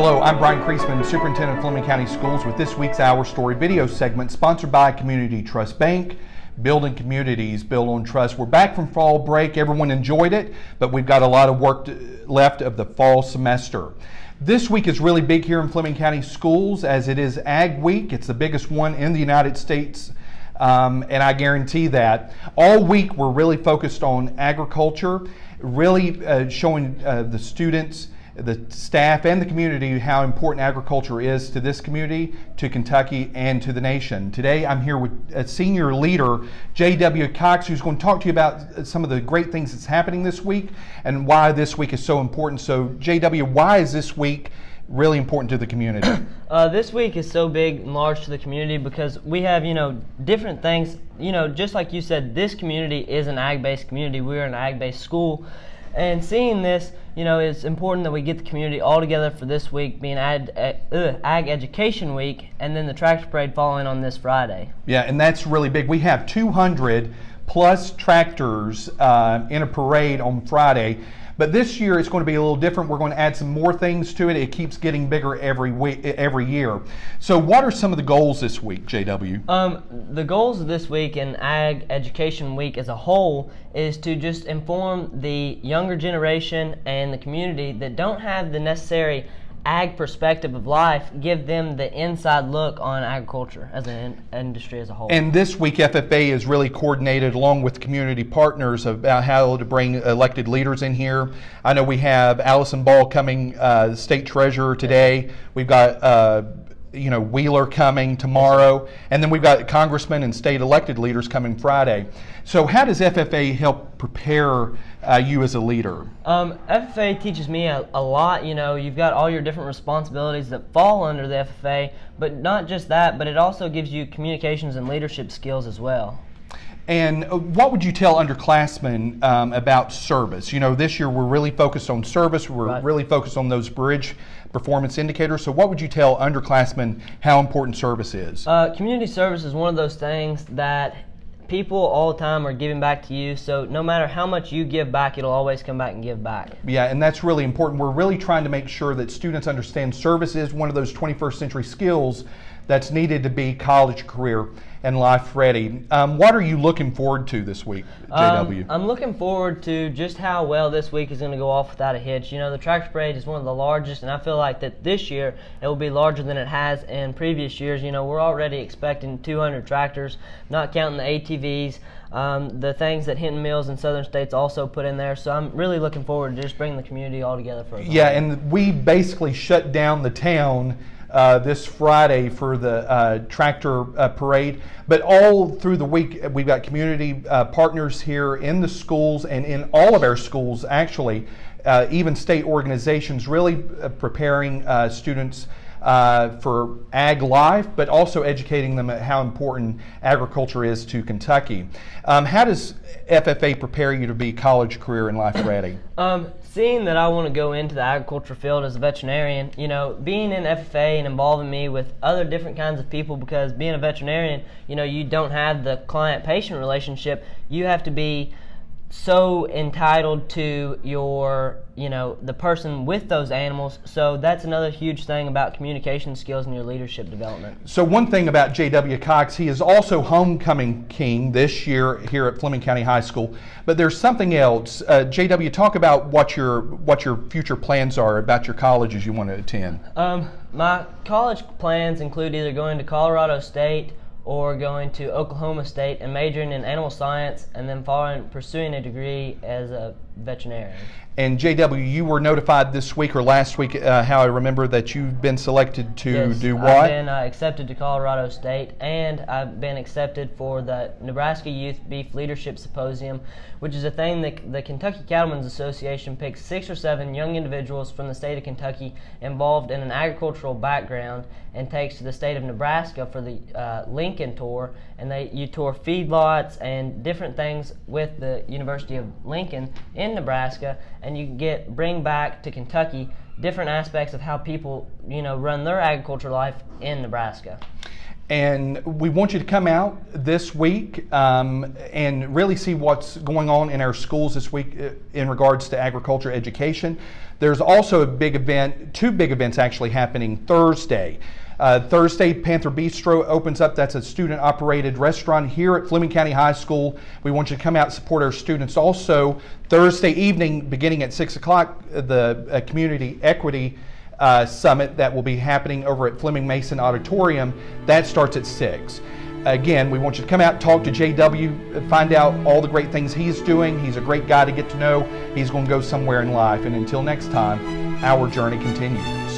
Hello, I'm Brian Kreisman, Superintendent of Fleming County Schools, with this week's Our Story video segment sponsored by Community Trust Bank. Building communities built on trust. We're back from fall break. Everyone enjoyed it, but we've got a lot of work left of the fall semester. This week is really big here in Fleming County Schools, as it is Ag Week. It's the biggest one in the United States, and I guarantee that. All week we're really focused on agriculture, really showing the students, the staff, and the community how important agriculture is to this community, to Kentucky, and to the nation. Today I'm here with a senior leader, J.W. Cox, who's going to talk to you about some of the great things that's happening this week and why this week is so important. So J.W., why is this week really important to the community? This week is so big and large to the community because we have, different things. Just like you said, this community is an ag-based community. We're an ag-based school. And seeing this, it's important that we get the community all together for this week, being Ag Education Week, and then the tractor parade following on this Friday. Yeah, and that's really big. We have 200 plus tractors in a parade on Friday. But this year it's going to be a little different. We're going to add some more things to it. It keeps getting bigger every year. So what are some of the goals this week, JW? The goals of this week and Ag Education Week as a whole is to just inform the younger generation and the community that don't have the necessary ag perspective of life, give them the inside look on agriculture as an industry as a whole. And this week FFA is really coordinated along with community partners about how to bring elected leaders in here. I know we have Allison Ball coming, state treasurer today. We've got Wheeler coming tomorrow, and then we've got congressmen and state elected leaders coming Friday. So how does FFA help prepare you as a leader? FFA teaches me a lot. You've got all your different responsibilities that fall under the FFA, but not just that, but it also gives you communications and leadership skills as well. And what would you tell underclassmen about service? This year we're really focused on service. We're really focused on those bridge performance indicators. So what would you tell underclassmen how important service is? Community service is one of those things that people all the time are giving back to you. So no matter how much you give back, it'll always come back and give back. Yeah, and that's really important. We're really trying to make sure that students understand service is one of those 21st century skills that's needed to be college, career, and life ready. What are you looking forward to this week, JW? I'm looking forward to just how well this week is going to go off without a hitch. The tractor parade is one of the largest, and I feel like that this year it will be larger than it has in previous years. We're already expecting 200 tractors, not counting the ATVs, the things that Hinton Mills and Southern States also put in there. So I'm really looking forward to just bringing the community all together for a time. Yeah, and we basically shut down the town this Friday for the tractor parade, but all through the week we've got community partners here in the schools and in all of our schools, actually, even state organizations really preparing students for ag life, but also educating them at how important agriculture is to Kentucky. How does FFA prepare you to be college, career, and life ready? Seeing that I want to go into the agriculture field as a veterinarian, being in FFA and involving me with other different kinds of people, because being a veterinarian, you don't have the client-patient relationship. You have to be so entitled to your, the person with those animals. So that's another huge thing about communication skills and your leadership development. So one thing about J.W. Cox, he is also homecoming king this year here at Fleming County High School. But there's something else. J.W., talk about what your future plans are about your colleges you want to attend. My college plans include either going to Colorado State or going to Oklahoma State and majoring in animal science, and then pursuing a degree as a veterinarian. And JW, you were notified this week or last week, how I remember, that you've been selected to do what? I've been accepted to Colorado State, and I've been accepted for the Nebraska Youth Beef Leadership Symposium, which is a thing that the Kentucky Cattlemen's Association picks 6 or 7 young individuals from the state of Kentucky involved in an agricultural background and takes to the state of Nebraska for the Lincoln tour. And you tour feedlots and different things with the University of Lincoln in Nebraska, and you bring back to Kentucky different aspects of how people run their agriculture life in Nebraska. And we want you to come out this week and really see what's going on in our schools this week in regards to agriculture education. There's also a big event, two big events actually happening Thursday. Thursday, Panther Bistro opens up. That's a student-operated restaurant here at Fleming County High School. We want you to come out and support our students. Also, Thursday evening, beginning at 6 o'clock, the Community Equity Summit that will be happening over at Fleming Mason Auditorium. That starts at 6. Again, we want you to come out and talk to JW, find out all the great things he's doing. He's a great guy to get to know. He's going to go somewhere in life. And until next time, our journey continues.